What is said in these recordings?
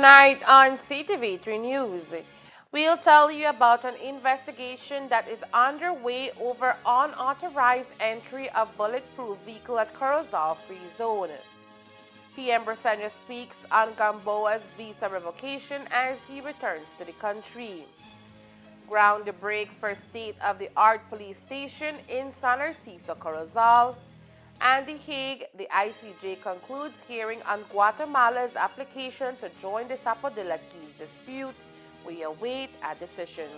Tonight on Ctv3 News, we'll tell you about an investigation that is underway over unauthorized entry of bulletproof vehicle at Corozal Free Zone. PM Brasenia speaks on Gamboa's visa revocation as he returns to the country. Ground breaks for state-of-the-art police station in San Narciso, Corozal. And The Hague, the ICJ concludes hearing on Guatemala's application to join the Zapodilla Keys dispute. We await a decision.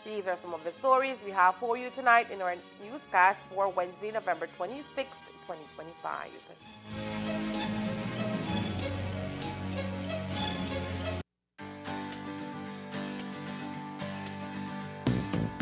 These are some of the stories we have for you tonight in our newscast for Wednesday, November 26, 2025.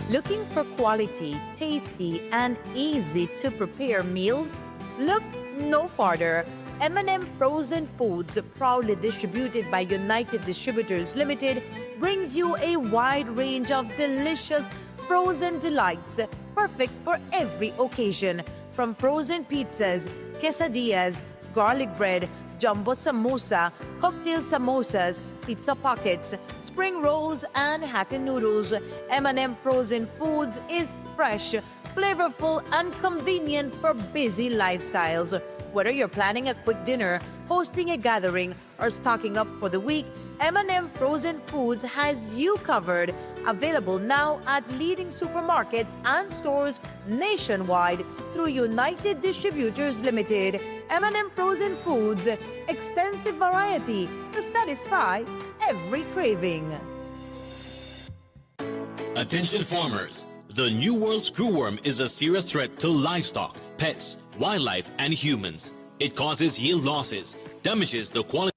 Looking for quality, tasty, and easy to prepare meals? Look no farther. M&M Frozen Foods, proudly distributed by United Distributors Limited, brings you a wide range of delicious frozen delights, perfect for every occasion. From frozen pizzas, quesadillas, garlic bread, jumbo samosa, cocktail samosas, pizza pockets, spring rolls, and hacken noodles. M&M Frozen Foods is fresh, flavorful, and convenient for busy lifestyles. Whether you're planning a quick dinner, hosting a gathering, or stocking up for the week, M&M Frozen Foods has you covered. Available now at leading supermarkets and stores nationwide through United Distributors Limited. M&M Frozen Foods, extensive variety to satisfy every craving. Attention farmers, the New World screwworm is a serious threat to livestock, pets, wildlife, and humans. It causes yield losses, damages the quality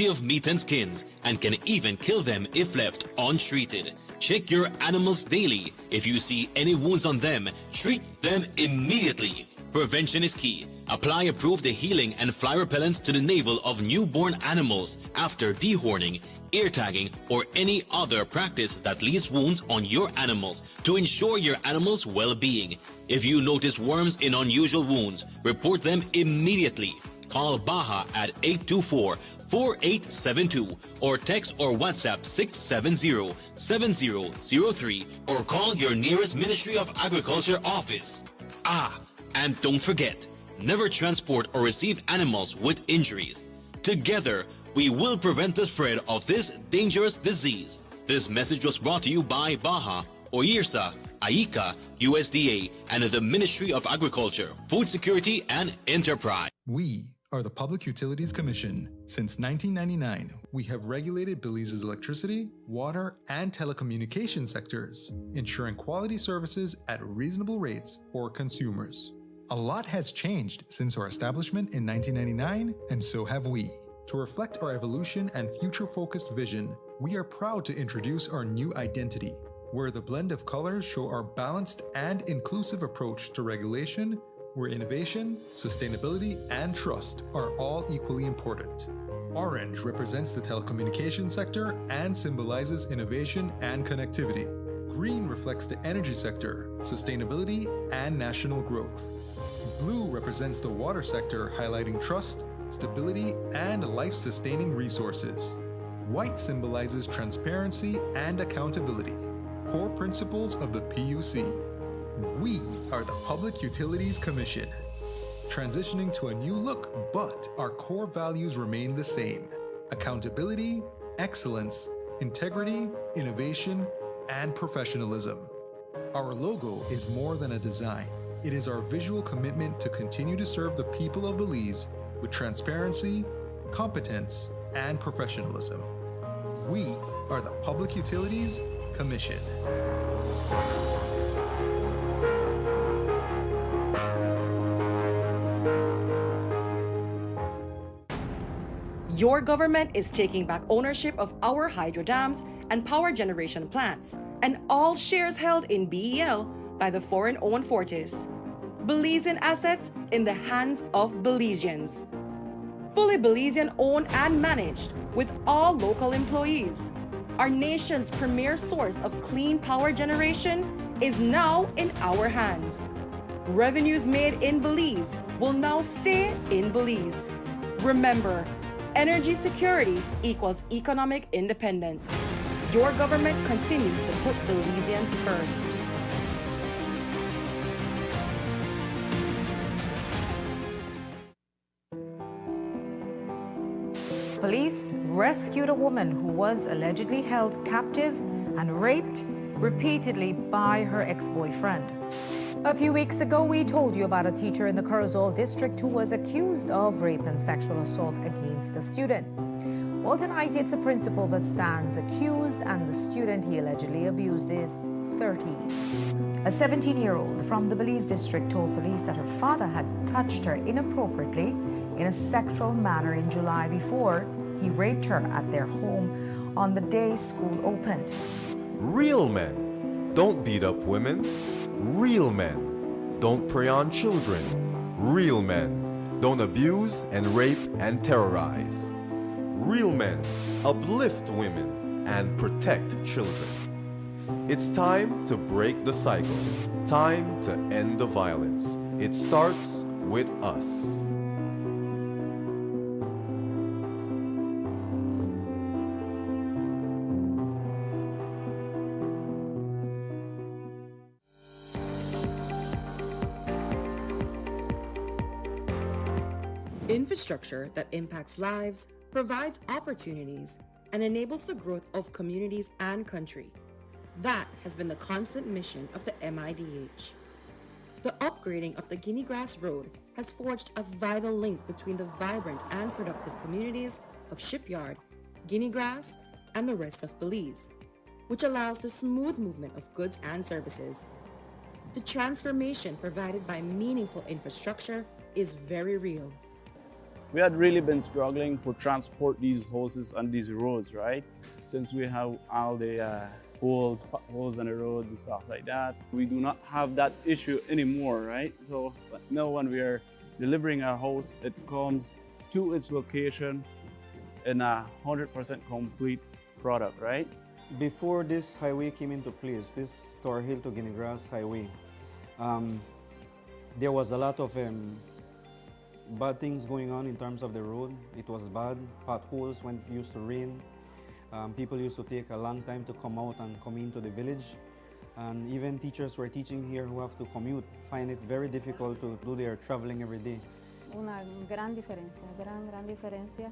of meat and skins, and can even kill them if left untreated. Check your animals daily. If you see any wounds on them, treat them immediately. Prevention is key. Apply approved healing and fly repellents to the navel of newborn animals after dehorning, ear tagging, or any other practice that leaves wounds on your animals to ensure your animals' well-being. If you notice worms in unusual wounds, report them immediately. Call Baja at 824-4872 or text or WhatsApp 670-7003 or call your nearest Ministry of Agriculture office. And don't forget, never transport or receive animals with injuries. Together, we will prevent the spread of this dangerous disease. This message was brought to you by Baja, OIRSA, AICA, USDA, and the Ministry of Agriculture, Food Security, and Enterprise. We are the Public Utilities Commission. Since 1999, we have regulated Belize's electricity, water, and telecommunication sectors, ensuring quality services at reasonable rates for consumers. A lot has changed since our establishment in 1999, and so have we. To reflect our evolution and future-focused vision, we are proud to introduce our new identity, where the blend of colors show our balanced and inclusive approach to regulation, where innovation, sustainability, and trust are all equally important. Orange represents the telecommunications sector and symbolizes innovation and connectivity. Green reflects the energy sector, sustainability, and national growth. Blue represents the water sector, highlighting trust, stability, and life-sustaining resources. White symbolizes transparency and accountability, core principles of the PUC. We are the Public Utilities Commission, transitioning to a new look, but our core values remain the same: accountability, excellence, integrity, innovation, and professionalism. Our logo is more than a design. It is our visual commitment to continue to serve the people of Belize with transparency, competence, and professionalism. We are the Public Utilities Commission. Your government is taking back ownership of our hydro dams and power generation plants, and all shares held in BEL by the foreign-owned Fortis. Belizean assets in the hands of Belizeans. Fully Belizean-owned and managed, with all local employees. Our nation's premier source of clean power generation is now in our hands. Revenues made in Belize will now stay in Belize. Remember, Energy security equals economic independence. Your government continues to put Belizeans first. Police rescued a woman who was allegedly held captive and raped repeatedly by her ex-boyfriend. A few weeks ago, we told you about a teacher in the Corozal district who was accused of rape and sexual assault against a student. Well, tonight it's a principal that stands accused, and the student he allegedly abused is 13. A 17-year-old from the Belize district told police that her father had touched her inappropriately in a sexual manner in July before he raped her at their home on the day school opened. Real men don't beat up women. Real men don't prey on children. Real men don't abuse and rape and terrorize. Real men uplift women and protect children. It's time to break the cycle. Time to end the violence. It starts with us. Infrastructure that impacts lives, provides opportunities, and enables the growth of communities and country. That has been the constant mission of the MIDH. The upgrading of the Guinea Grass Road has forged a vital link between the vibrant and productive communities of Shipyard, Guinea Grass, and the rest of Belize, which allows the smooth movement of goods and services. The transformation provided by meaningful infrastructure is very real. We had really been struggling for transport these hoses on these roads, right? Since we have all the holes in the roads and stuff like that. We do not have that issue anymore, right? So now when we are delivering our hose, it comes to its location in a 100% complete product, right? Before this highway came into place, this Tower Hill to Guinea Grass highway, there was a lot of bad things going on in terms of the road. It was bad. Potholes when it used to rain. People used to take a long time to come out and come into the village. And even teachers who are teaching here who have to commute find it very difficult to do their traveling every day. Una gran diferencia, gran diferencia.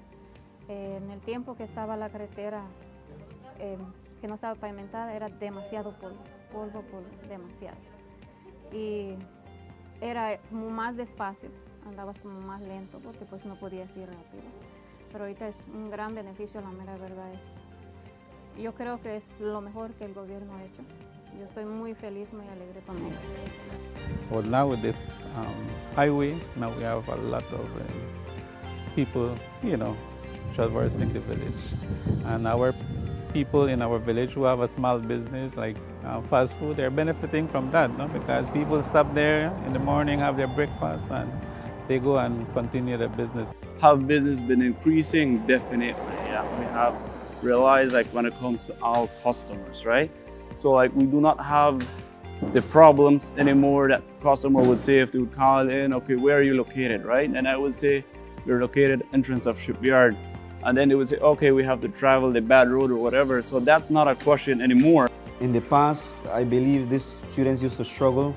En el tiempo que estaba la carretera, que no estaba pavimentada, era demasiado polvo, demasiado. Y era como más despacio. Andabas como más lento porque pues no podías ir rápido. Pero ahorita es un gran beneficio, la mera verdad es, yo creo que es lo mejor que el gobierno ha hecho. Yo estoy muy feliz, muy alegre con ello. Well, now with this highway, now we have a lot of people, traversing the village. And our people in our village who have a small business like fast food, they're benefiting from that, no? Because people stop there in the morning, have their breakfast, and they go and continue their business. Have business been increasing? Definitely. Yeah, we have realized when it comes to our customers, right? So we do not have the problems anymore that customer would say if they would call in, okay, where are you located, right? And I would say, you're located entrance of Shipyard. And then they would say, okay, we have to travel the bad road or whatever. So that's not a question anymore. In the past, I believe these students used to struggle,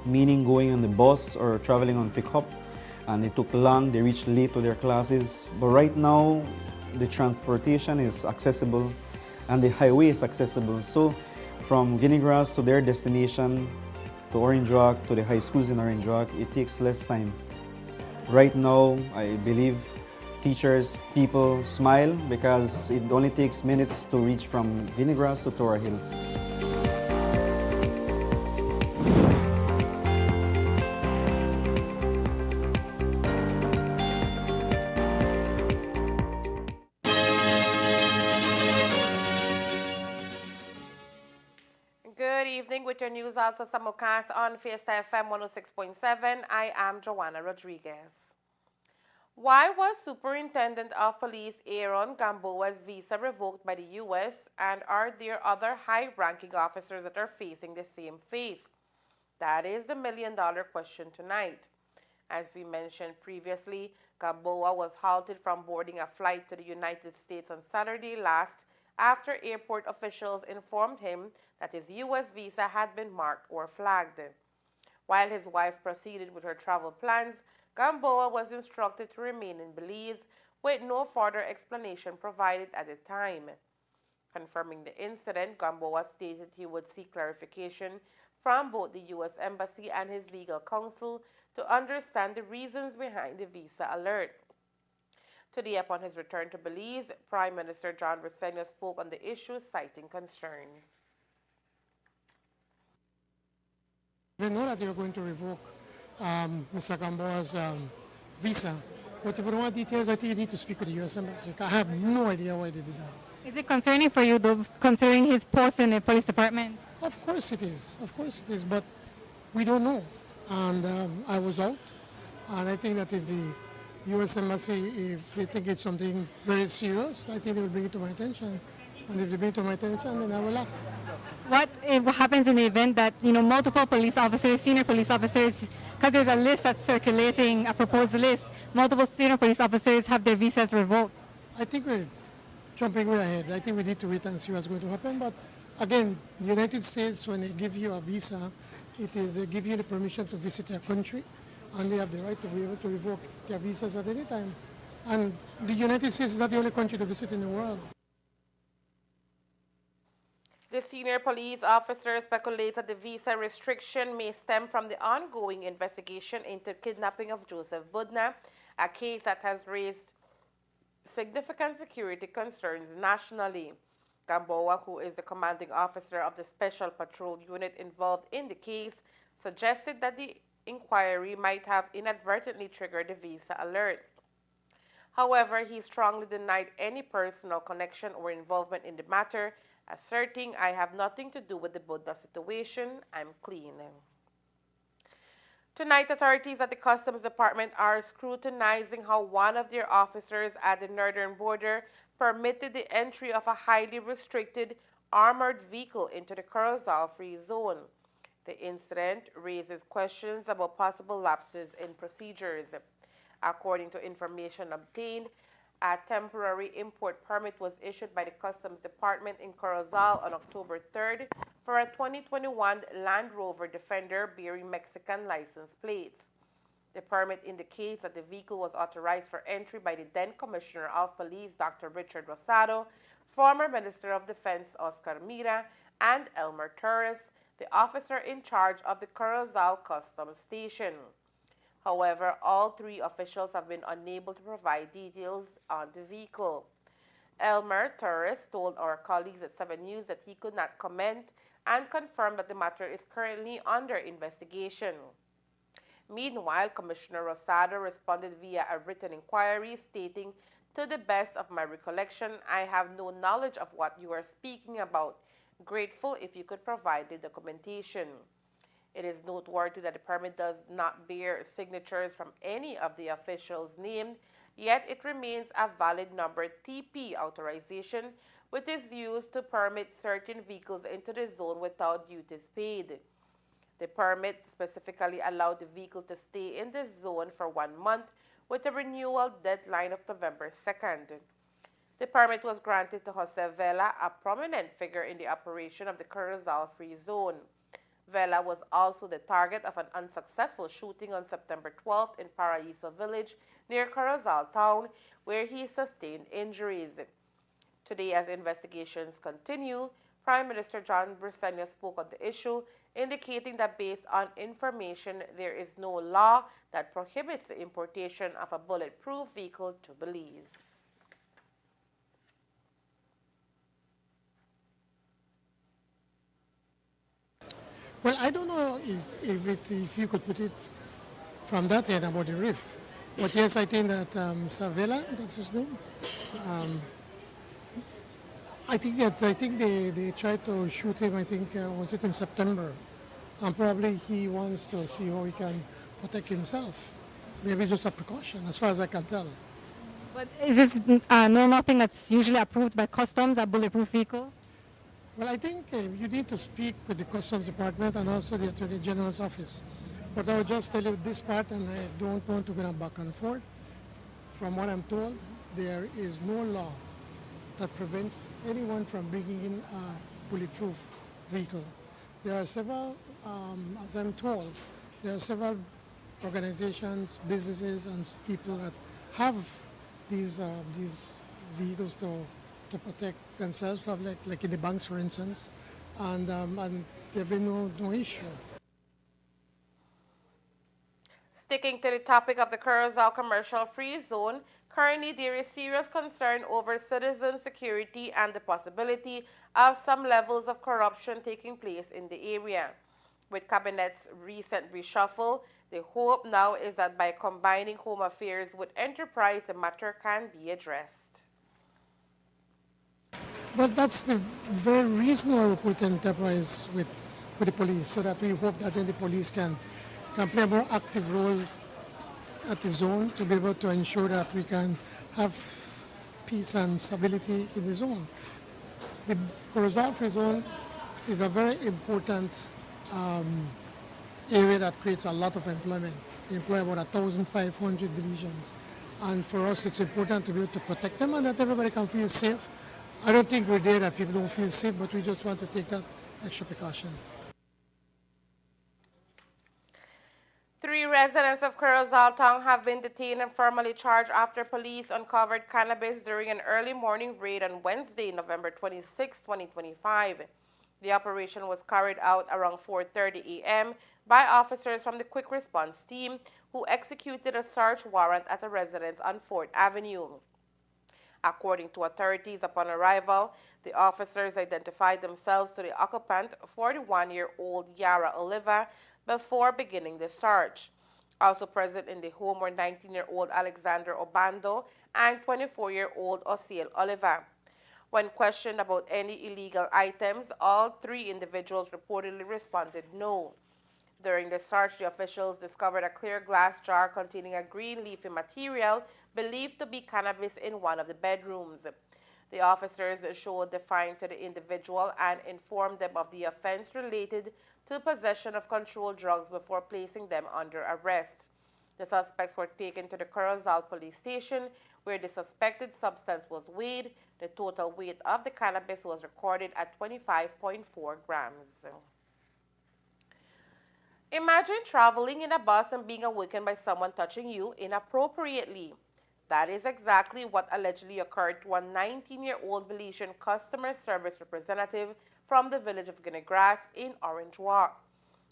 meaning going on the bus or traveling on pickup, and it took long, they reached late to their classes. But right now, the transportation is accessible and the highway is accessible. So from Guinea Grass to their destination, to Orange Rock, to the high schools in Orange Rock, it takes less time. Right now, I believe teachers, people smile because it only takes minutes to reach from Guinea Grass to Tower Hill. Good evening with your news also simulcast on Fiesta FM 106.7. I am Joanna Rodriguez. Why was Superintendent of Police Aaron Gamboa's visa revoked by the U.S., and are there other high-ranking officers that are facing the same fate? That is the million-dollar question tonight. As we mentioned previously, Gamboa was halted from boarding a flight to the United States on Saturday last after airport officials informed him that his U.S. visa had been marked or flagged. While his wife proceeded with her travel plans, Gamboa was instructed to remain in Belize with no further explanation provided at the time. Confirming the incident, Gamboa stated he would seek clarification from both the U.S. Embassy and his legal counsel to understand the reasons behind the visa alert. Today, upon his return to Belize, Prime Minister John Briceño spoke on the issue, citing concern. We know that you're going to revoke Mr. Gamboa's visa, but if you don't want details, I think you need to speak with the U.S. Embassy. I have no idea why they did that. Is it concerning for you, though, considering his post in the police department? Of course it is. Of course it is. But we don't know. And I was out. And I think that if the U.S. Embassy, if they think it's something very serious, I think they will bring it to my attention. And if they bring it to my attention, then I will act. What happens in the event that, multiple police officers, senior police officers, because there's a list that's circulating, a proposed list, multiple senior police officers have their visas revoked? I think we're jumping way ahead. I think we need to wait and see what's going to happen. But again, the United States, when they give you a visa, it is give you the permission to visit their country, and they have the right to be able to revoke their visas at any time. And the United States is not the only country to visit in the world. The senior police officer speculates that the visa restriction may stem from the ongoing investigation into kidnapping of Joseph Budna, a case that has raised significant security concerns nationally. Gamboa, who is the commanding officer of the Special Patrol Unit involved in the case, suggested that the inquiry might have inadvertently triggered the visa alert. However, he strongly denied any personal connection or involvement in the matter, asserting, "I have nothing to do with the Budna situation. I'm clean." Tonight, authorities at the Customs Department are scrutinizing how one of their officers at the northern border permitted the entry of a highly restricted armored vehicle into the Corozal-free zone. The incident raises questions about possible lapses in procedures. According to information obtained, a temporary import permit was issued by the Customs Department in Corozal on October 3rd for a 2021 Land Rover Defender bearing Mexican license plates. The permit indicates that the vehicle was authorized for entry by the then Commissioner of Police, Dr. Richard Rosado, former Minister of Defense, Oscar Mira, and Elmer Torres, the officer in charge of the Corozal Customs Station. However, all three officials have been unable to provide details on the vehicle. Elmer Torres told our colleagues at 7 News that he could not comment and confirmed that the matter is currently under investigation. Meanwhile, Commissioner Rosado responded via a written inquiry stating, "To the best of my recollection, I have no knowledge of what you are speaking about. Grateful if you could provide the documentation." It is noteworthy that the permit does not bear signatures from any of the officials named, yet it remains a valid number TP authorization, which is used to permit certain vehicles into the zone without duties paid. The permit specifically allowed the vehicle to stay in the zone for 1 month with a renewal deadline of November 2nd. The permit was granted to Jose Vela, a prominent figure in the operation of the Corozal-free zone. Vela was also the target of an unsuccessful shooting on September 12th in Paraíso village near Corozal town, where he sustained injuries. Today, as investigations continue, Prime Minister John Briceño spoke on the issue, indicating that based on information, there is no law that prohibits the importation of a bulletproof vehicle to Belize. Well, I don't know if you could put it from that end about the reef. But yes, I think that Savella, that's his name. I think they tried to shoot him. I think was it in September, and probably he wants to see how he can protect himself. Maybe just a precaution, as far as I can tell. But is this normal thing that's usually approved by customs, a bulletproof vehicle? Well, I think you need to speak with the Customs Department and also the Attorney General's office. But I will just tell you this part, and I don't want to go back and forth. From what I'm told, there is no law that prevents anyone from bringing in a bulletproof vehicle. There are several, as I'm told, there are several organizations, businesses, and people that have these vehicles to protect themselves, probably like in the banks, for instance, and there have been no issue. Sticking to the topic of the Curacao Commercial Free Zone, currently there is serious concern over citizen security and the possibility of some levels of corruption taking place in the area. With Cabinet's recent reshuffle, the hope now is that by combining Home Affairs with Enterprise, the matter can be addressed. But that's the very reason why we put Enterprise with the police, so that we hope that then the police can play a more active role at the zone to be able to ensure that we can have peace and stability in the zone. The Curacao Free Zone is a very important area that creates a lot of employment. We employ about 1,500 divisions. And for us, it's important to be able to protect them and that everybody can feel safe. I don't think we're there that people don't feel safe, but we just want to take that extra precaution. 3 residents of Curacao Town have been detained and formally charged after police uncovered cannabis during an early morning raid on Wednesday, November 26, 2025. The operation was carried out around 4:30 a.m. by officers from the Quick Response Team who executed a search warrant at a residence on 4th Avenue. According to authorities, upon arrival, the officers identified themselves to the occupant, 41-year-old Yara Oliva, before beginning the search. Also present in the home were 19-year-old Alexander Obando and 24-year-old Osiel Oliva. When questioned about any illegal items, all 3 individuals reportedly responded no. During the search, the officials discovered a clear glass jar containing a green leafy material believed to be cannabis in one of the bedrooms. The officers showed the find to the individual and informed them of the offense related to possession of controlled drugs before placing them under arrest. The suspects were taken to the Curacao police station where the suspected substance was weighed. The total weight of the cannabis was recorded at 25.4 grams. Imagine traveling in a bus and being awakened by someone touching you inappropriately. That is exactly what allegedly occurred to a 19-year-old Belizean customer service representative from the village of Guinea-Grass in Orange Walk.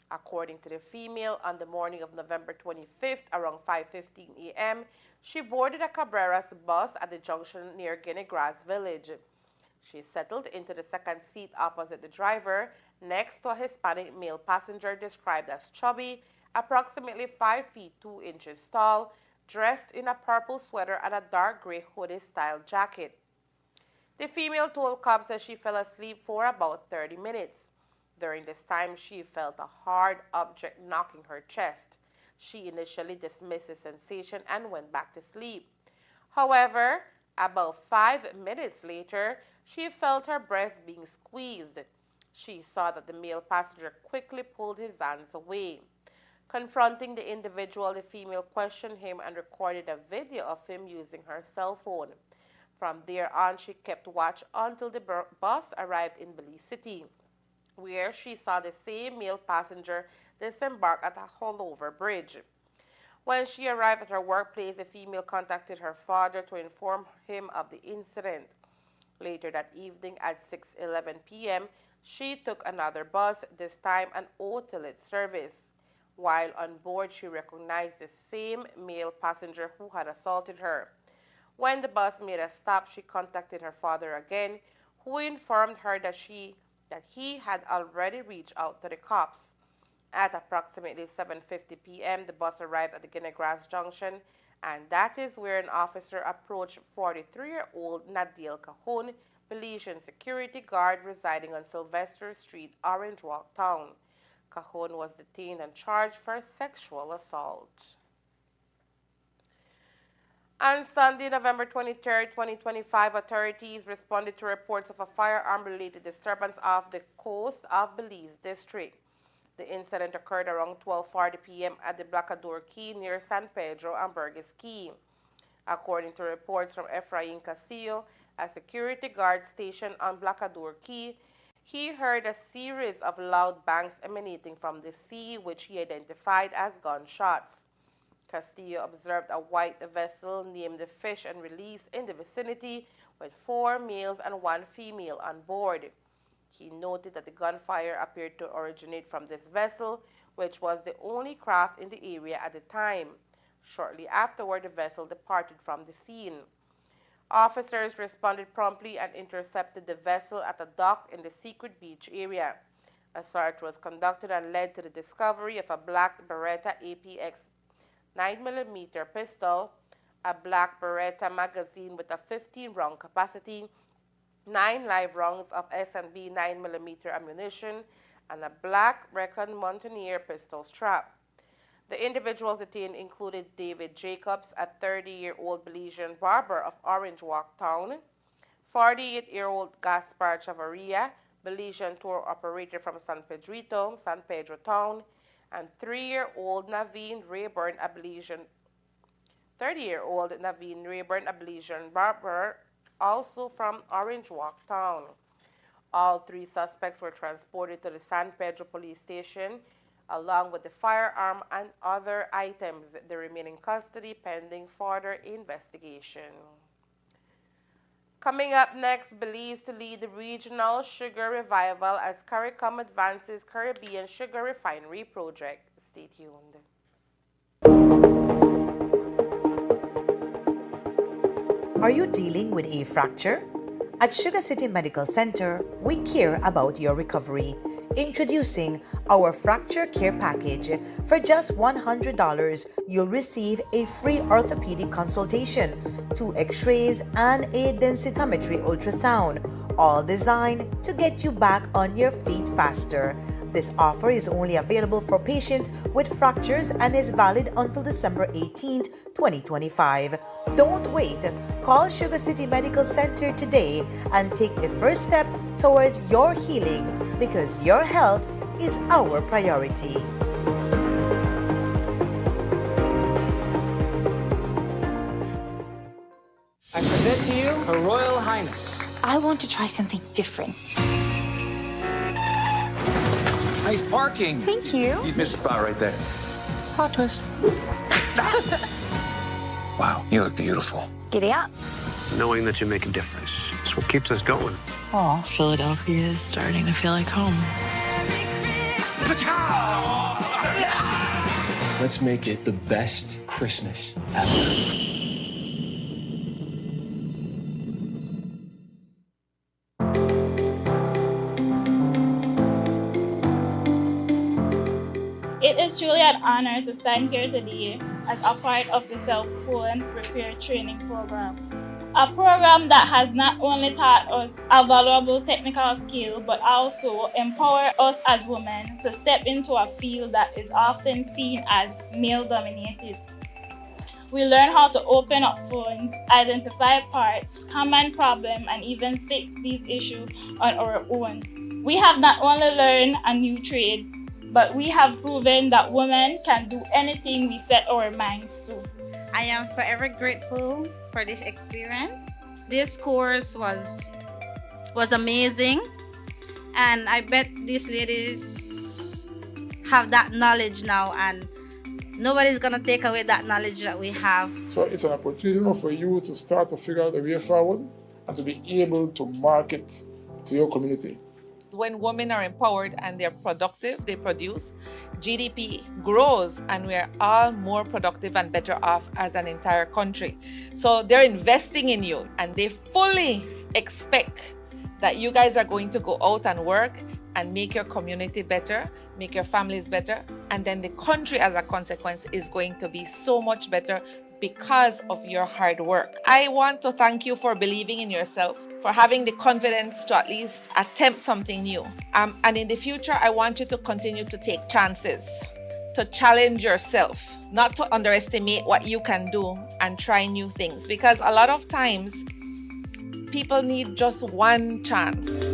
According to the female, on the morning of November 25th, around 5:15 a.m., she boarded a Cabreras bus at the junction near Guinea-Grass village. She settled into the second seat opposite the driver, next to a Hispanic male passenger described as chubby, approximately 5 feet 2 inches tall, dressed in a purple sweater and a dark gray hoodie-style jacket. The female told cops that she fell asleep for about 30 minutes. During this time, she felt a hard object knocking her chest. She initially dismissed the sensation and went back to sleep. However, about 5 minutes later, she felt her breast being squeezed. She saw that the male passenger quickly pulled his hands away. Confronting the individual, the female questioned him and recorded a video of him using her cell phone. From there on, she kept watch until the bus arrived in Belize City, where she saw the same male passenger disembark at a Haulover Bridge. When she arrived at her workplace, the female contacted her father to inform him of the incident. Later that evening at 6:11 p.m., she took another bus, this time an Otilit service. While on board, she recognized the same male passenger who had assaulted her. When the bus made a stop, she contacted her father again, who informed her that he had already reached out to the cops. At approximately 7:50 p.m., the bus arrived at the Guinea-Grass Junction, and that is where an officer approached 43-year-old Nadil Cajon, Belizean security guard residing on Sylvester Street, Orange Walk Town. Cajon was detained and charged for sexual assault. On Sunday, November 23, 2025, authorities responded to reports of a firearm-related disturbance off the coast of Belize District. The incident occurred around 12:40 p.m. at the Blacador Key near San Pedro and Burgess Key. According to reports from Efrain Castillo, a security guard stationed on Blacador Key, he heard a series of loud bangs emanating from the sea, which he identified as gunshots. Castillo observed a white vessel named the Fish and Release in the vicinity with 4 males and 1 female on board. He noted that the gunfire appeared to originate from this vessel, which was the only craft in the area at the time. Shortly afterward, the vessel departed from the scene. Officers responded promptly and intercepted the vessel at a dock in the Secret Beach area. A search was conducted and led to the discovery of a black Beretta APX 9mm pistol, a black Beretta magazine with a 15-round capacity, 9 live rounds of S&B 9mm ammunition, and a black Recon Mountaineer pistol strap. The individuals detained included David Jacobs, a 30-year-old Belizean barber of Orange Walk Town, 48-year-old Gaspar Chavarria, Belizean tour operator from San Pedro Town, and 30-year-old Naveen Rayburn, a Belizean barber, also from Orange Walk Town. All 3 suspects were transported to the San Pedro police station, along with the firearm and other items. They remain in custody pending further investigation. Coming up next, Belize to lead the regional sugar revival as CARICOM advances Caribbean sugar refinery project. Stay tuned. Are you dealing with a fracture? At Sugar City Medical Center, we care about your recovery. Introducing our Fracture Care Package. For just $100, you'll receive a free orthopedic consultation, 2 x-rays, and a densitometry ultrasound, all designed to get you back on your feet faster. This offer is only available for patients with fractures and is valid until December 18, 2025. Don't wait. Call Sugar City Medical Center today and take the first step towards your healing, because your health is our priority. I present to you Her Royal Highness. I want to try something different. Nice parking. Thank you. You missed a spot right there. Plot twist. Wow, you look beautiful. Giddy up. Knowing that you make a difference is what keeps us going. Oh, Philadelphia is starting to feel like home. Let's make it the best Christmas ever. It is truly an honor to stand here today as a part of the Self-Poland Repair Training Program. A program that has not only taught us a valuable technical skill, but also empower us as women to step into a field that is often seen as male-dominated. We learn how to open up phones, identify parts, common problems, and even fix these issues on our own. We have not only learned a new trade, but we have proven that women can do anything we set our minds to. I am forever grateful for this experience. This course was amazing, and I bet these ladies have that knowledge now, and nobody's gonna take away that knowledge that we have. So it's an opportunity for you to start to figure out the way forward and to be able to market to your community. When women are empowered and they're productive, they produce, GDP grows, and we're all more productive and better off as an entire country. So they're investing in you, and they fully expect that you guys are going to go out and work and make your community better, make your families better, and then the country as a consequence is going to be so much better because of your hard work. I want to thank you for believing in yourself, for having the confidence to at least attempt something new. And in the future, I want you to continue to take chances, to challenge yourself, not to underestimate what you can do and try new things, because a lot of times people need just one chance.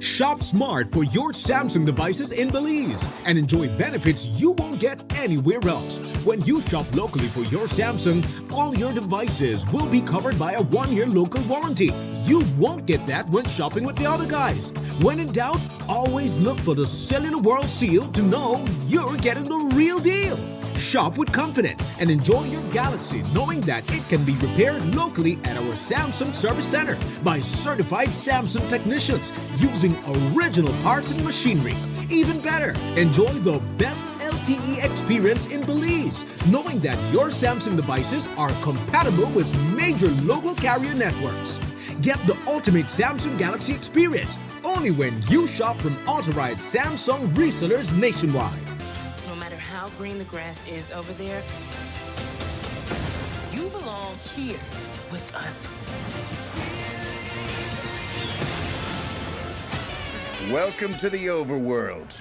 Shop smart for your Samsung devices in Belize and enjoy benefits you won't get anywhere else. When you shop locally for your Samsung, all your devices will be covered by a 1-year local warranty. You won't get that when shopping with the other guys. When in doubt, always look for the Cellular World seal to know you're getting the real deal. Shop with confidence and enjoy your Galaxy knowing that it can be repaired locally at our Samsung Service Center by certified Samsung technicians using original parts and machinery. Even better, enjoy the best LTE experience in Belize, knowing that your Samsung devices are compatible with major local carrier networks. Get the ultimate Samsung Galaxy experience only when you shop from authorized Samsung resellers nationwide. No matter how green the grass is over there, you belong here with us. Welcome to the overworld.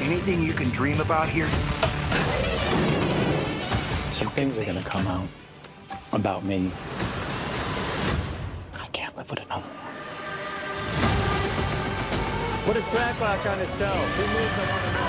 Anything you can dream about here? Some things are gonna come out about me. I can't live with it no more. What a track lock on itself. Who moves I want to know.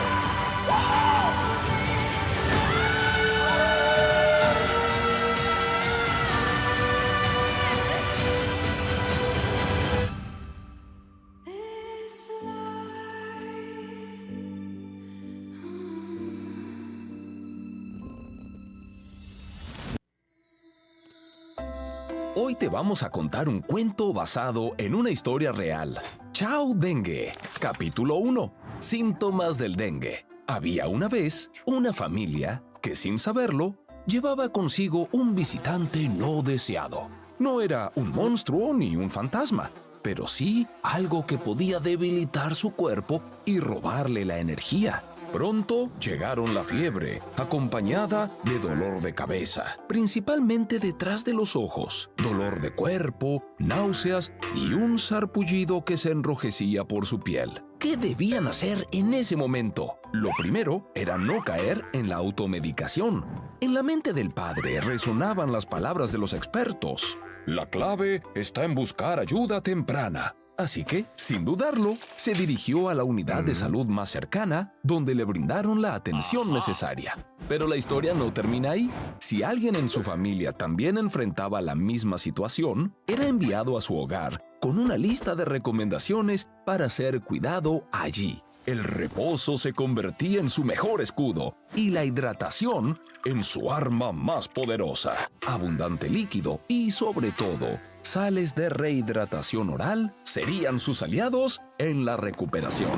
Hoy te vamos a contar un cuento basado en una historia real. Chao Dengue, capítulo 1. Síntomas del dengue. Había una vez una familia que, sin saberlo, llevaba consigo un visitante no deseado. No era un monstruo ni un fantasma, pero sí algo que podía debilitar su cuerpo y robarle la energía. Pronto llegaron la fiebre, acompañada de dolor de cabeza, principalmente detrás de los ojos, dolor de cuerpo, náuseas y un sarpullido que se enrojecía por su piel. ¿Qué debían hacer en ese momento? Lo primero era no caer en la automedicación. En la mente del padre resonaban las palabras de los expertos. La clave está en buscar ayuda temprana. Así que, sin dudarlo, se dirigió a la unidad de salud más cercana, donde le brindaron la atención necesaria. Pero la historia no termina ahí. Si alguien en su familia también enfrentaba la misma situación, era enviado a su hogar con una lista de recomendaciones para ser cuidado allí. El reposo se convertía en su mejor escudo y la hidratación en su arma más poderosa. Abundante líquido y, sobre todo, sales de rehidratación oral serían sus aliados en la recuperación.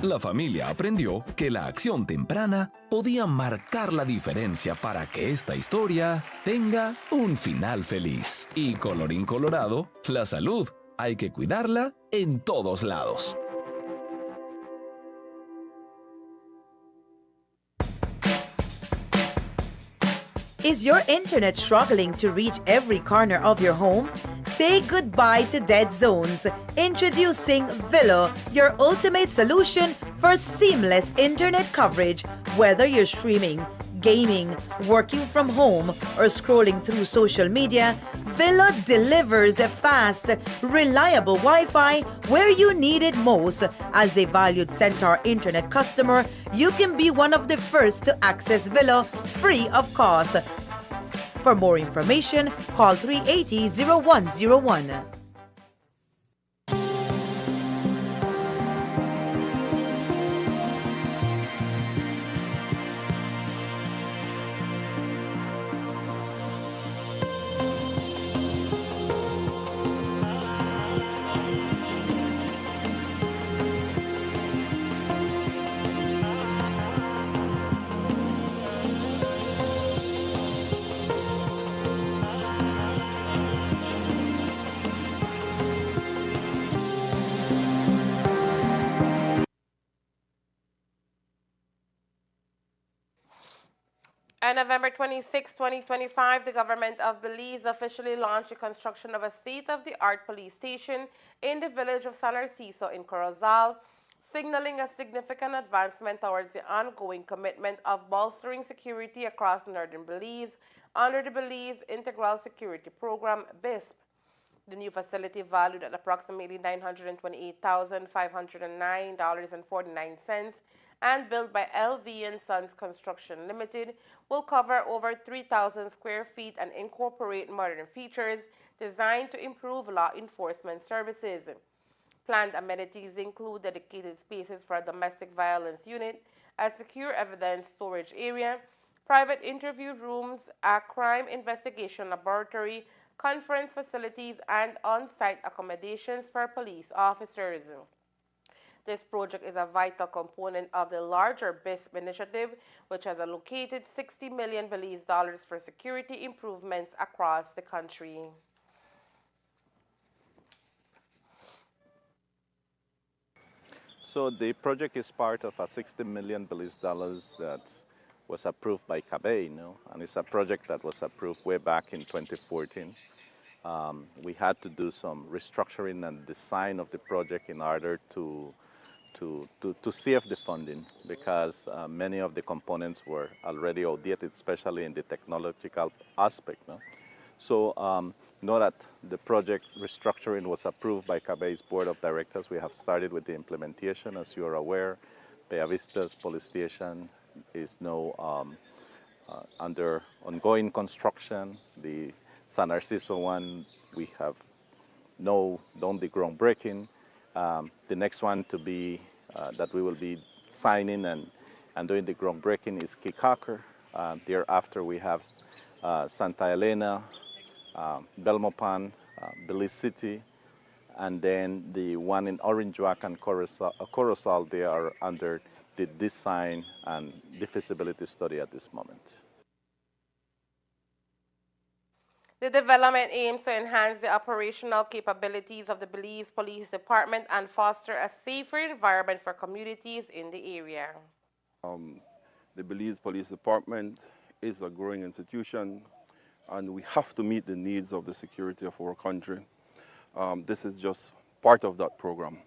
La familia aprendió que la acción temprana podía marcar la diferencia para que esta historia tenga un final feliz. Y colorín colorado, la salud hay que cuidarla en todos lados. Is your internet struggling to reach every corner of your home? Say goodbye to dead zones. Introducing Villo, your ultimate solution for seamless internet coverage. Whether you're streaming, gaming, working from home, or scrolling through social media, Villo delivers a fast, reliable Wi-Fi where you need it most. As a valued Centaur internet customer, you can be one of the first to access Villo free of cost. For more information, call 380-0101. On November 26, 2025, the government of Belize officially launched the construction of a state-of-the-art police station in the village of San Narciso in Corozal, signaling a significant advancement towards the ongoing commitment of bolstering security across northern Belize under the Belize Integral Security Program, BISP. The new facility, valued at approximately $928,509.49 and built by LV & Sons Construction Limited, will cover over 3,000 square feet and incorporate modern features designed to improve law enforcement services. Planned amenities include dedicated spaces for a domestic violence unit, a secure evidence storage area, private interview rooms, a crime investigation laboratory, conference facilities, and on-site accommodations for police officers. This project is a vital component of the larger BISP initiative, which has allocated $60 million for security improvements across the country. So the project is part of a $60 million that was approved by CABE, and it's a project that was approved way back in 2014. We had to do some restructuring and design of the project in order to save the funding, because many of the components were already outdated, especially in the technological aspect. So now that the project restructuring was approved by CABE's Board of Directors, we have started with the implementation. As you are aware, Bella Vista's police station is now under ongoing construction. The San Narciso one, we have now done the groundbreaking. The next one to be that we will be signing and doing the groundbreaking is Kikaker. Thereafter, we have Santa Elena, Belmopan, Belize City, and then the one in Orange Walk and Corozal, they are under the design and the feasibility study at this moment. The development aims to enhance the operational capabilities of the Belize Police Department and foster a safer environment for communities in the area. The Belize Police Department is a growing institution, and we have to meet the needs of the security of our country. This is just part of that program.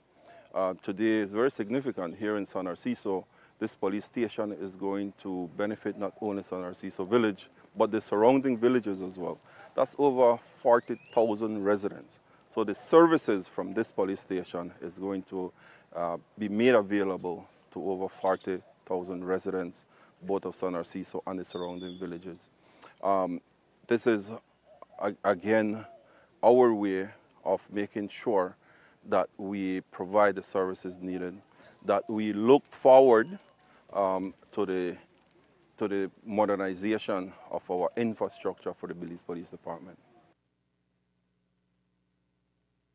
Today is very significant here in San Narciso. This police station is going to benefit not only San Narciso village, but the surrounding villages as well. That's over 40,000 residents. So the services from this police station is going to be made available to over 40,000 residents, both of San Narciso and the surrounding villages. This is, again, our way of making sure that we provide the services needed, that we look forward to the modernization of our infrastructure for the Belize Police Department.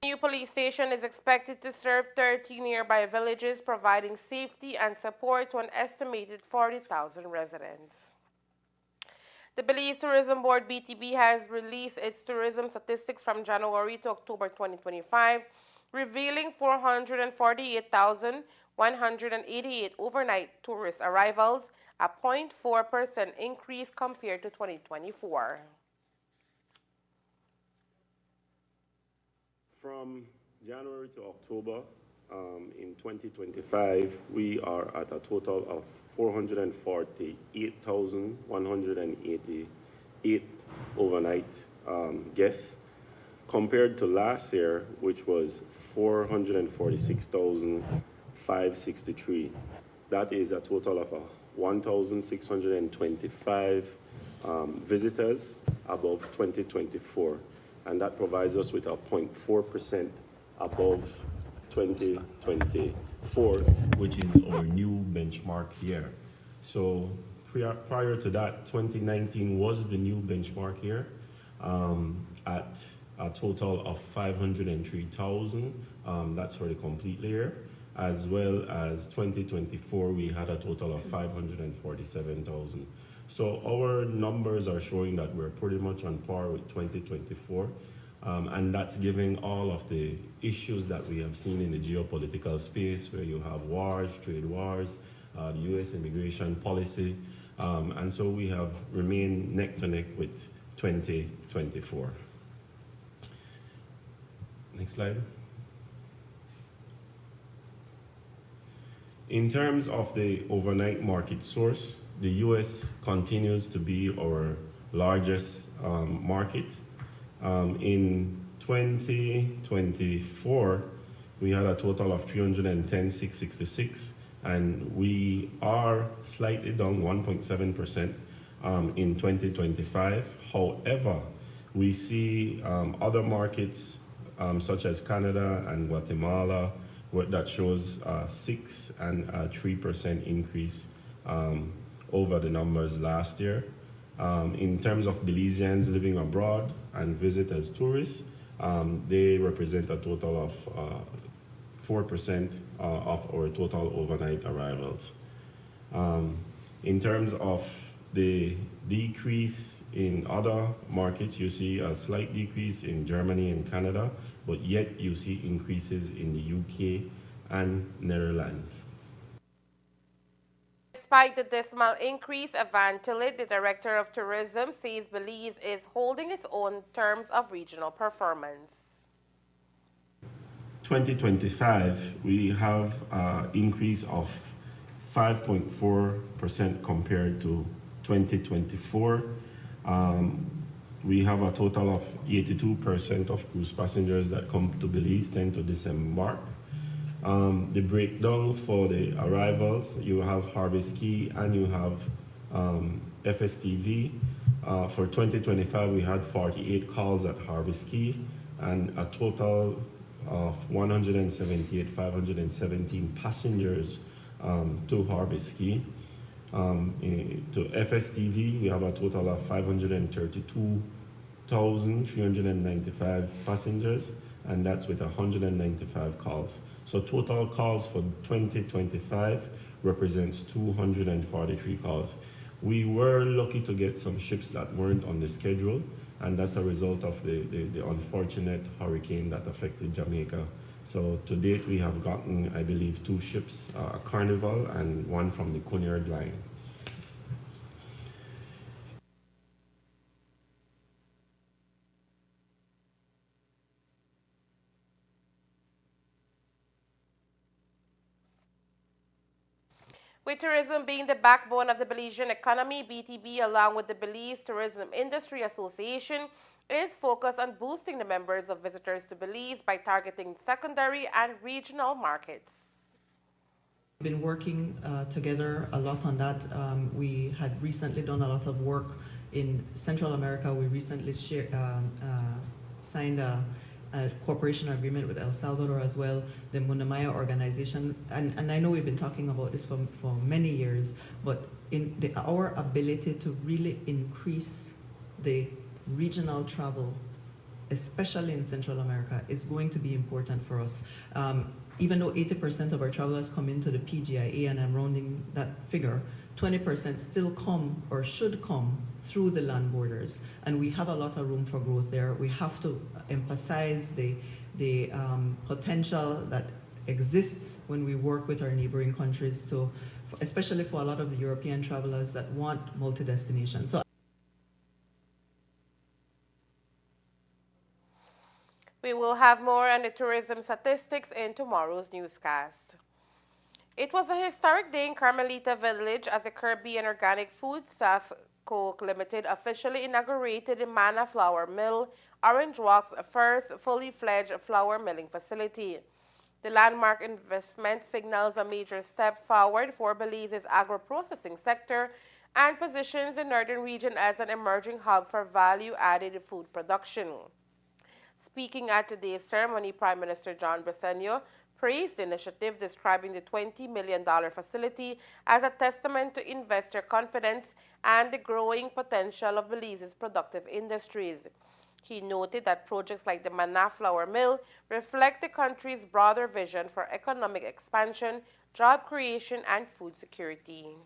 The new police station is expected to serve 13 nearby villages, providing safety and support to an estimated 40,000 residents. The Belize Tourism Board, BTB, has released its tourism statistics from January to October 2025, revealing 448,188 overnight tourist arrivals, a 0.4% increase compared to 2024. From January to October in 2025, we are at a total of 448,188 overnight guests, compared to last year, which was 446,563. That is a total of 1,625 visitors above 2024. And that provides us with a 0.4% above 2024, which is our new benchmark year. So prior to that, 2019 was the new benchmark year at a total of 503,000. That's for the complete year. As well as 2024, we had a total of 547,000. So our numbers are showing that we're pretty much on par with 2024. And that's giving all of the issues that we have seen in the geopolitical space, where you have wars, trade wars, the U.S. immigration policy. And so we have remained neck to neck with 2024. Next slide. In terms of the overnight market source, the U.S. continues to be our largest market. In 2024, we had a total of 310,666, and we are slightly down 1.7% in 2025. However, we see other markets such as Canada and Guatemala that shows 6 and 3% increase over the numbers last year. In terms of Belizeans living abroad and visit as tourists, they represent a total of 4% of our total overnight arrivals. In terms of the decrease in other markets, you see a slight decrease in Germany and Canada, but yet you see increases in the UK and Netherlands. Despite the dismal increase, Evan Tillett, the Director of Tourism, says Belize is holding its own in terms of regional performance. 2025, we have an increase of 5.4% compared to 2024. We have a total of 82% of cruise passengers that come to Belize tend to disembark. The breakdown for the arrivals, you have Harvest Key and you have FSTV. For 2025, we had 48 calls at Harvest Key and a total of 178,517 passengers to Harvest Key. To FSTV, we have a total of 532,395 passengers, and that's with 195 calls. So total calls for 2025 represents 243 calls. We were lucky to get some ships that weren't on the schedule, and that's a result of the unfortunate hurricane that affected Jamaica. So to date, we have gotten, I believe, 2 ships, a Carnival and one from the Cunard line. With tourism being the backbone of the Belizean economy, BTB, along with the Belize Tourism Industry Association, is focused on boosting the members of visitors to Belize by targeting secondary and regional markets. We've been working together a lot on that. We had recently done a lot of work in Central America. We recently signed a cooperation agreement with El Salvador as well, the Munamaya organization. And I know we've been talking about this for many years, but our ability to really increase the regional travel, especially in Central America, is going to be important for us. Even though 80% of our travelers come into the PGIA, and I'm rounding that figure, 20% still come or should come through the land borders. And we have a lot of room for growth there. We have to emphasize the potential that exists when we work with our neighboring countries, especially for a lot of the European travelers that want multi-destination. So we will have more on the tourism statistics in tomorrow's newscast. It was a historic day in Carmelita Village as the Caribbean Organic Foodstuff Co. Limited officially inaugurated the Manna Flour Mill, Orange Walk's first fully fledged flour milling facility. The landmark investment signals a major step forward for Belize's agro-processing sector and positions the northern region as an emerging hub for value-added food production. Speaking at today's ceremony, Prime Minister John Briceño praised the initiative, describing the $20 million facility as a testament to investor confidence and the growing potential of Belize's productive industries. He noted that projects like the Manna Flour Mill reflect the country's broader vision for economic expansion, job creation, and food security.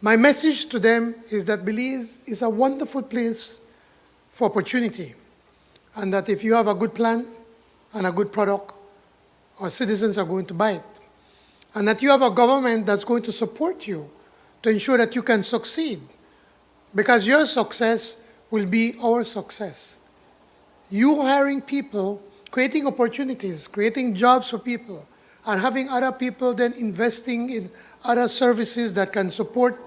My message to them is that Belize is a wonderful place for opportunity, and that if you have a good plan and a good product, our citizens are going to buy it. And that you have a government that's going to support you to ensure that you can succeed, because your success will be our success. You hiring people, creating opportunities, creating jobs for people, and having other people then investing in other services that can support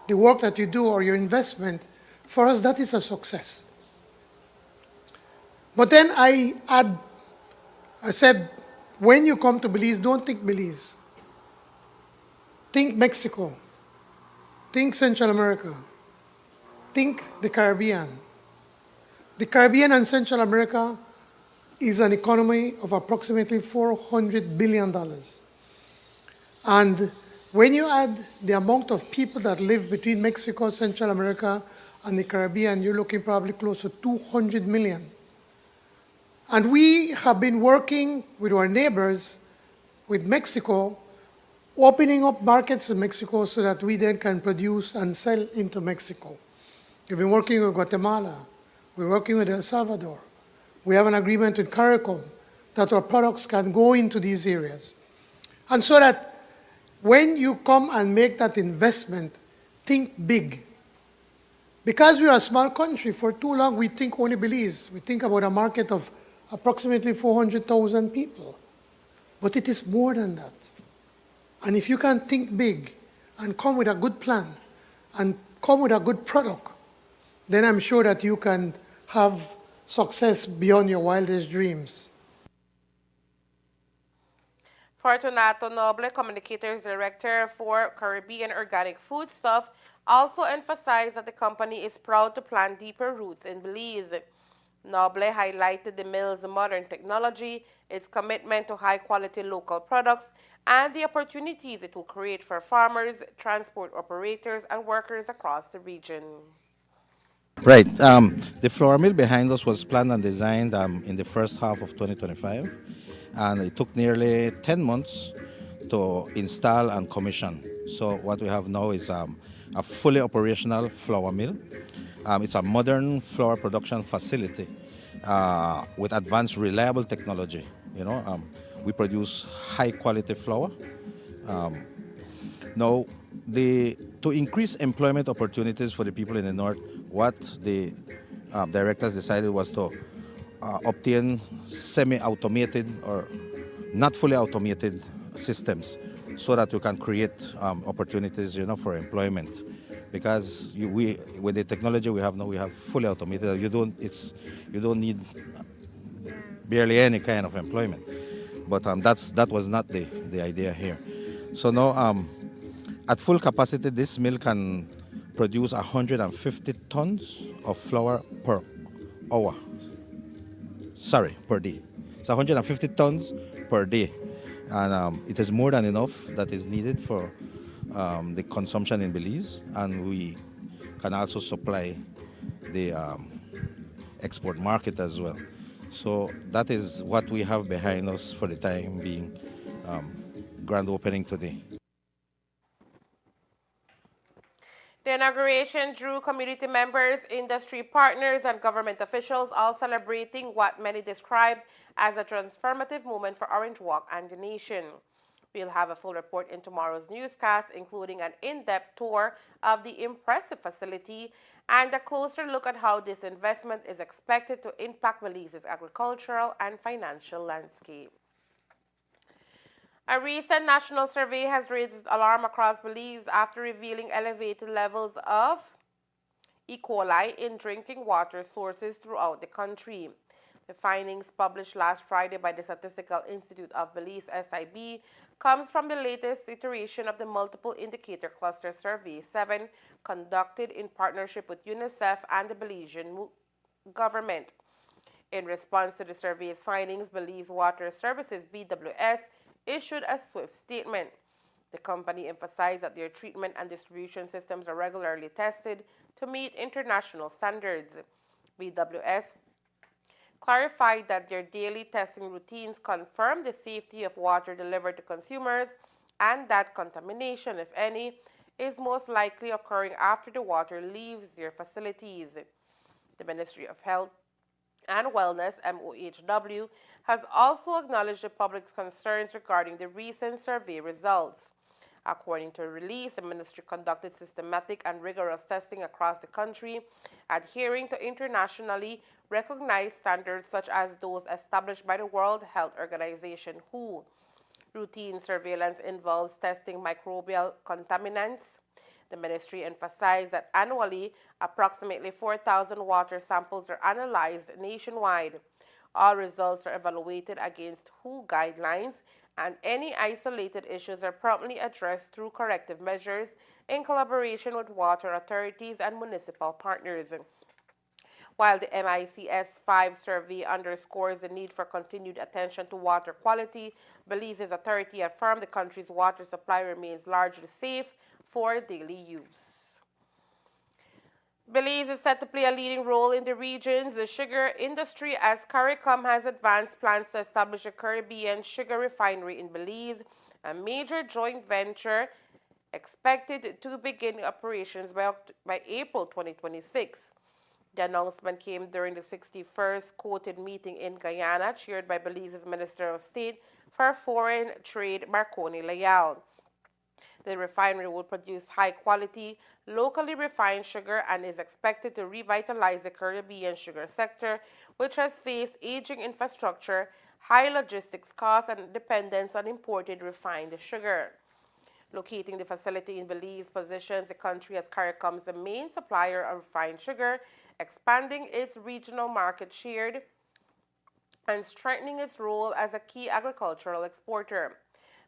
the work that you do or your investment, for us that is a success. But then I said, when you come to Belize, don't think Belize. Think Mexico. Think Central America. Think the Caribbean. The Caribbean and Central America is an economy of approximately $400 billion. And when you add the amount of people that live between Mexico, Central America, and the Caribbean, you're looking probably close to 200 million. And we have been working with our neighbors, with Mexico, opening up markets in Mexico so that we then can produce and sell into Mexico. We've been working with Guatemala. We're working with El Salvador. We have an agreement with CARICOM that our products can go into these areas. And so that when you come and make that investment, think big. Because we are a small country, for too long we think only Belize. We think about a market of approximately 400,000 people. But it is more than that. And if you can think big and come with a good plan and come with a good product, then I'm sure that you can have success beyond your wildest dreams. Fortunato Noble, Communicators Director for Caribbean Organic Foodstuff, also emphasized that the company is proud to plant deeper roots in Belize. Noble highlighted the mill's modern technology, its commitment to high-quality local products, and the opportunities it will create for farmers, transport operators, and workers across the region. Right. The flour mill behind us was planned and designed in the first half of 2025, and it took nearly 10 months to install and commission. So what we have now is a fully operational flour mill. It's a modern flour production facility with advanced, reliable technology. We produce high-quality flour. Now, to increase employment opportunities for the people in the north, what the directors decided was to obtain semi-automated or not fully automated systems so that we can create opportunities, for employment. Because with the technology we have now, we have fully automated. You don't need barely any kind of employment. But that was not the idea here. So now, at full capacity, this mill can produce 150 tons of flour per hour. Sorry, per day. It's 150 tons per day. And it is more than enough that is needed for the consumption in Belize. And we can also supply the export market as well. So that is what we have behind us for the time being. Grand opening today. The inauguration drew community members, industry partners, and government officials, all celebrating what many described as a transformative moment for Orange Walk and the nation. We'll have a full report in tomorrow's newscast, including an in-depth tour of the impressive facility and a closer look at how this investment is expected to impact Belize's agricultural and financial landscape. A recent national survey has raised alarm across Belize after revealing elevated levels of E. coli in drinking water sources throughout the country. The findings published last Friday by the Statistical Institute of Belize, SIB, comes from the latest iteration of the Multiple Indicator Cluster Survey 7 conducted in partnership with UNICEF and the Belizean government. In response to the survey's findings, Belize Water Services, BWS, issued a swift statement. The company emphasized that their treatment and distribution systems are regularly tested to meet international standards. BWS clarified that their daily testing routines confirm the safety of water delivered to consumers and that contamination, if any, is most likely occurring after the water leaves their facilities. The Ministry of Health and Wellness, MOHW, has also acknowledged the public's concerns regarding the recent survey results. According to a release, the ministry conducted systematic and rigorous testing across the country, adhering to internationally recognized standards such as those established by the World Health Organization, WHO. Routine surveillance involves testing microbial contaminants, The ministry emphasized that annually, approximately 4,000 water samples are analyzed nationwide. All results are evaluated against WHO guidelines, and any isolated issues are promptly addressed through corrective measures in collaboration with water authorities and municipal partners. While the MICS 5 survey underscores the need for continued attention to water quality, Belize's authority affirmed the country's water supply remains largely safe for daily use. Belize is set to play a leading role in the region's sugar industry as CARICOM has advanced plans to establish a Caribbean sugar refinery in Belize, a major joint venture expected to begin operations by April 2026. The announcement came during the 61st quoted meeting in Guyana, chaired by Belize's Minister of State for Foreign Trade, Marconi Leal. The refinery will produce high-quality, locally refined sugar and is expected to revitalize the Caribbean sugar sector, which has faced aging infrastructure, high logistics costs, and dependence on imported refined sugar. Locating the facility in Belize positions the country as CARICOM's the main supplier of refined sugar, expanding its regional market share and strengthening its role as a key agricultural exporter.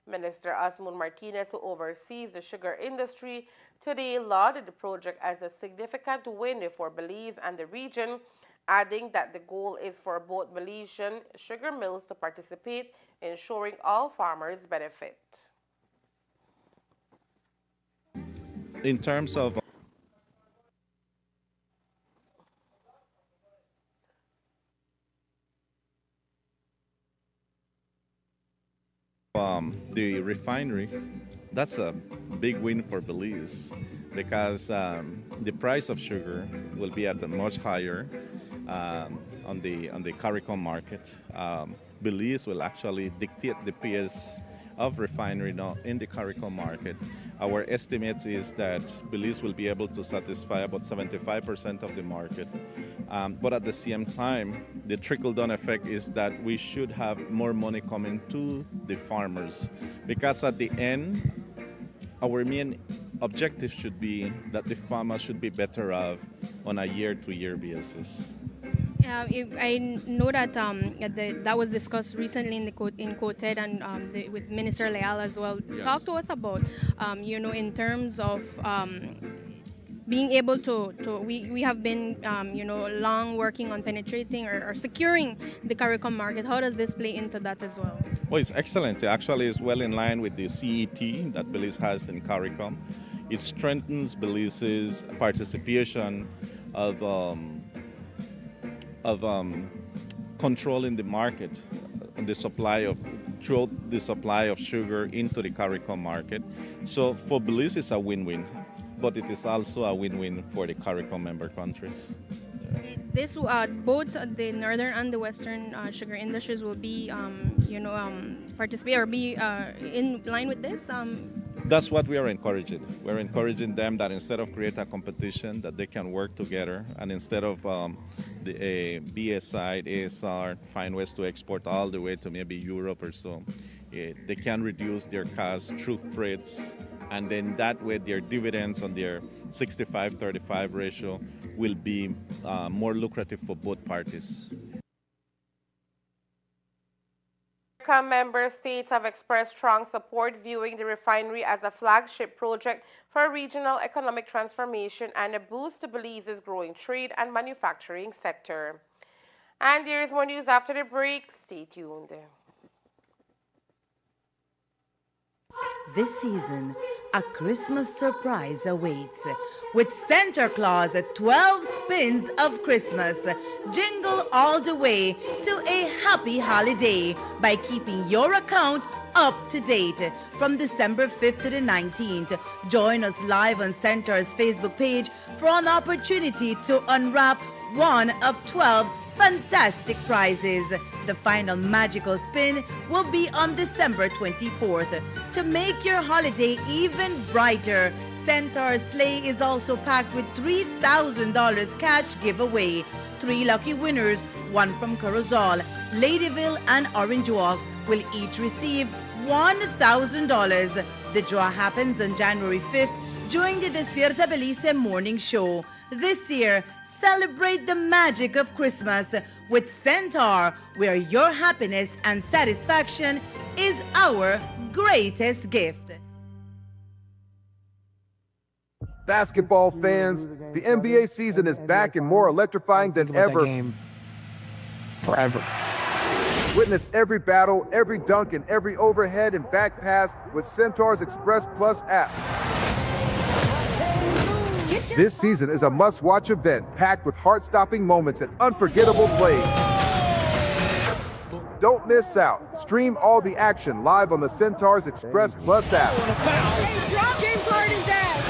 Minister Asmun Martinez, who oversees the sugar industry, today lauded the project as a significant win for Belize and the region, adding that the goal is for both Belizean sugar mills to participate, ensuring all farmers benefit. In terms of the refinery, that's a big win for Belize because the price of sugar will be at a much higher on the CARICOM market. Belize will actually dictate the pace of refinery now in the CARICOM market. Our estimate is that Belize will be able to satisfy about 75% of the market. But at the same time, the trickle-down effect is that we should have more money coming to the farmers. Because at the end, our main objective should be that the farmers should be better off on a year-to-year basis. I know that that was discussed recently in Quoted and with Minister Leal as well. Yes. Talk to us about, in terms of being able we have been, long working on penetrating or securing the CARICOM market. How does this play into that as well? Well, it's excellent. It actually is well in line with the CET that Belize has in CARICOM. It strengthens Belize's participation of controlling the market, the supply of sugar into the CARICOM market. So for Belize, it's a win-win, but it is also a win-win for the CARICOM member countries. This both the northern and the western sugar industries will be, participate or be in line with this. That's what we are encouraging. We're encouraging them that instead of create a competition, that they can work together, and instead of the BSI, ASR, find ways to export all the way to maybe Europe or so, they can reduce their costs through freights, and then that way their dividends on their 65-35 ratio will be more lucrative for both parties. CARICOM member states have expressed strong support, viewing the refinery as a flagship project for regional economic transformation and a boost to Belize's growing trade and manufacturing sector. And there is more news after the break. Stay tuned. This season, a Christmas surprise awaits. With Santa Claus at 12 spins of Christmas, jingle all the way to a happy holiday by keeping your account up to date. From December 5th to the 19th, join us live on Santa's Facebook page for an opportunity to unwrap one of 12 fantastic prizes. The final magical spin will be on December 24th. To make your holiday even brighter, Centaur's sleigh is also packed with $3,000 cash giveaway. 3 lucky winners, one from Corozal, Ladyville, and Orange Walk, will each receive $1,000. The draw happens on January 5th Join the Despierta Belice morning show. This year, celebrate the magic of Christmas with Centaur, where your happiness and satisfaction is our greatest gift. Basketball fans, the NBA season is back and more electrifying than ever. Forever. Witness every battle, every dunk, and every overhead and back pass with Centaur's Express Plus app. This season is a must-watch event packed with heart-stopping moments and unforgettable plays. Don't miss out. Stream all the action live on the Centaur's Express Plus app. Hey, drop James Harden's ass!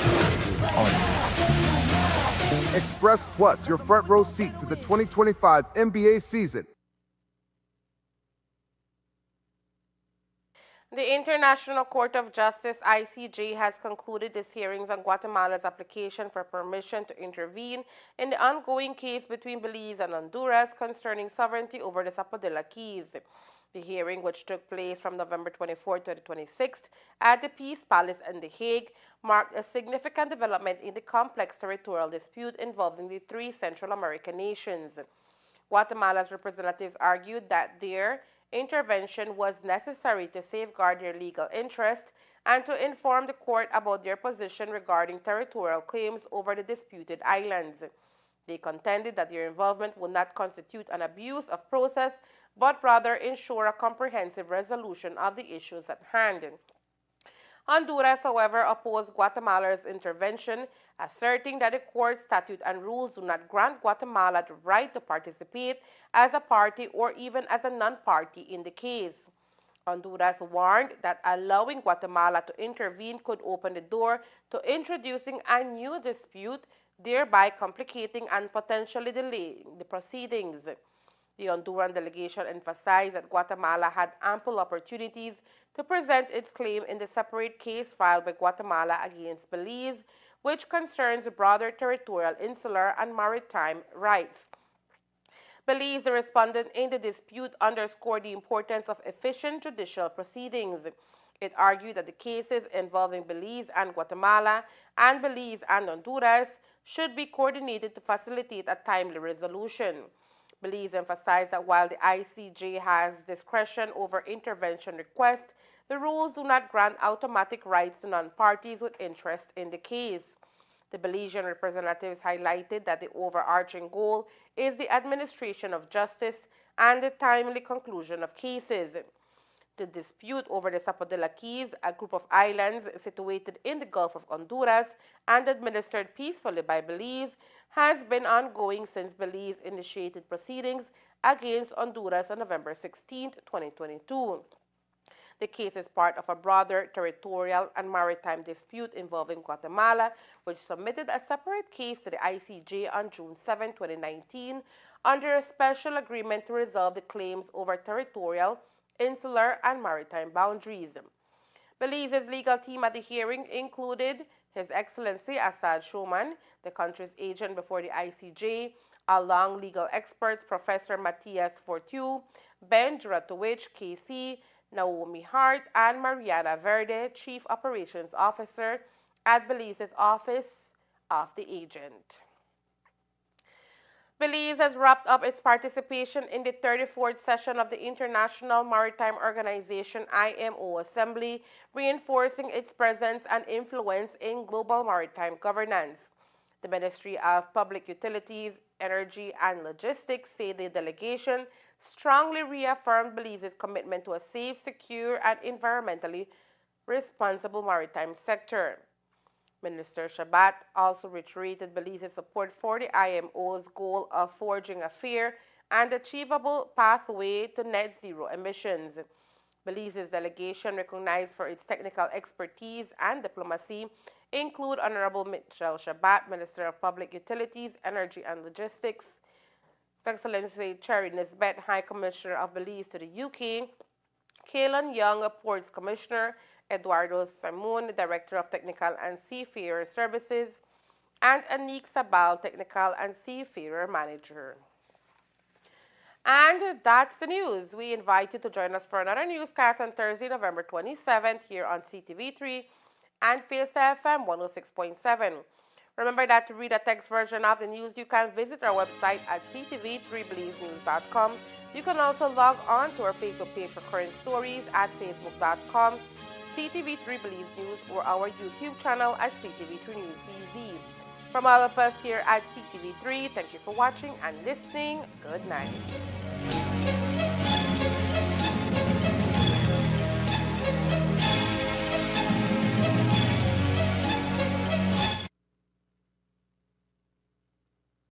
Express Plus, your front row seat to the 2025 NBA season. The International Court of Justice, ICJ, has concluded its hearings on Guatemala's application for permission to intervene in the ongoing case between Belize and Honduras concerning sovereignty over the Zapodilla Keys. The hearing, which took place from November 24th to the 26th at the Peace Palace in The Hague, marked a significant development in the complex territorial dispute involving the three Central American nations. Guatemala's representatives argued that their intervention was necessary to safeguard their legal interest and to inform the court about their position regarding territorial claims over the disputed islands. They contended that their involvement would not constitute an abuse of process, but rather ensure a comprehensive resolution of the issues at hand. Honduras, however, opposed Guatemala's intervention, asserting that the court's statute and rules do not grant Guatemala the right to participate as a party or even as a non-party in the case. Honduras warned that allowing Guatemala to intervene could open the door to introducing a new dispute, thereby complicating and potentially delaying the proceedings. The Honduran delegation emphasized that Guatemala had ample opportunities to present its claim in the separate case filed by Guatemala against Belize, which concerns broader territorial, insular, and maritime rights. Belize, the respondent in the dispute, underscored the importance of efficient judicial proceedings. It argued that the cases involving Belize and Guatemala and Belize and Honduras should be coordinated to facilitate a timely resolution. Belize emphasized that while the ICJ has discretion over intervention requests, the rules do not grant automatic rights to non-parties with interest in the case. The Belizean representatives highlighted that the overarching goal is the administration of justice and the timely conclusion of cases. The dispute over the Zapodilla Keys, a group of islands situated in the Gulf of Honduras and administered peacefully by Belize, has been ongoing since Belize initiated proceedings against Honduras on November 16, 2022. The case is part of a broader territorial and maritime dispute involving Guatemala, which submitted a separate case to the ICJ on June 7, 2019, under a special agreement to resolve the claims over territorial, insular, and maritime boundaries. Belize's legal team at the hearing included His Excellency Assad Shoman, the country's agent before the ICJ, along legal experts Professor Matthias Fortu, Ben Juratowicz, KC, Naomi Hart, and Mariana Verde, Chief Operations Officer at Belize's Office of the Agent. Belize has wrapped up its participation in the 34th session of the International Maritime Organization IMO Assembly, reinforcing its presence and influence in global maritime governance. The Ministry of Public Utilities, Energy, and Logistics say the delegation strongly reaffirmed Belize's commitment to a safe, secure, and environmentally responsible maritime sector. Minister Shabat also reiterated Belize's support for the IMO's goal of forging a fair and achievable pathway to net zero emissions. Belize's delegation, recognized for its technical expertise and diplomacy, include Honorable Michelle Shabat, Minister of Public Utilities, Energy and Logistics, His Excellency Cherry Nisbet, High Commissioner of Belize to the UK, Kaelan Young, Ports Commissioner, Eduardo Simon, Director of Technical and Seafarer Services, and Anik Sabal, Technical and Seafarer Manager. And that's the news. We invite you to join us for another newscast on Thursday, November 27th here on Ctv3 and Fiesta FM 106.7. Remember that to read a text version of the news, you can visit our website at ctv3blazenews.com. You can also log on to our Facebook page for current stories at facebook.com CTV3 Blaze News or our YouTube channel at CTV3 News TV. From all of us here at CTV3, thank you for watching and listening. Good night.